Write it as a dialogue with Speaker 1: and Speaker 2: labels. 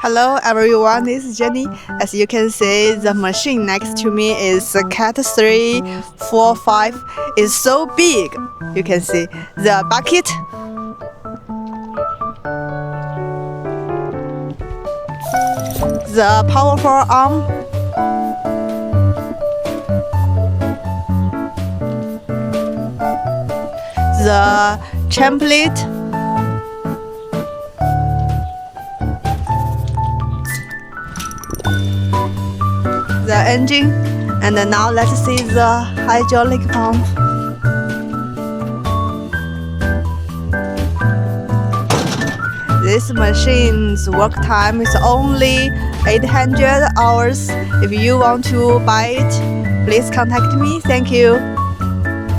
Speaker 1: Hello everyone, this is Jenny. As you can see, the machine next to me is a cat345. It's so big. You can see the bucket, the powerful arm, the template, the engine, and now let's see the hydraulic pump. This machine's work time is only 800 hours. If you want to buy it, please contact me. Thank you.